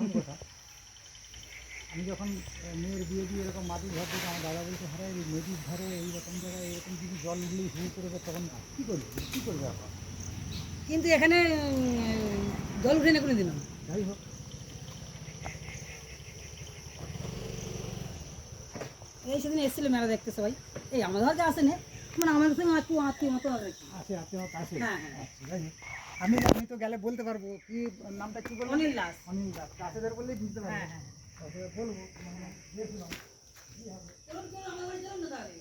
প্রথম কথা আমি যখন মেয়ের বিয়ে দিয়ে এরকম মাটির ঘর থেকে আমার দাদা বলতে হারাই নদীর ধারে এইরকম জায়গায় এরকম যদি জল দিলেই শুরু করবে তখন কী করবে এখন? কিন্তু এখানে জল উঠে না কোনো দিনও। যাই হোক, এই সেদিন এসেছিল মেলা দেখতে সবাই, এই আমাদের ঘর যা আসে না, মানে আমাদের সঙ্গে একটু আত্মীয় মতো আর কি। আছে আত্মীয়তা আছে। হ্যাঁ হ্যাঁ, আচ্ছা, যাই হোক, আমি আমি তো গেলে বলতে পারবো কি নামটা কি বলবো? অনিল দাস। অনিল দাস চাষেদের বললেই বুঝতে পারবো। হ্যাঁ হ্যাঁ, তারপরে বলবো মানে গিয়েছিলাম। চলুন চলুন আমাদের বাড়ি চলুন না তাহলে।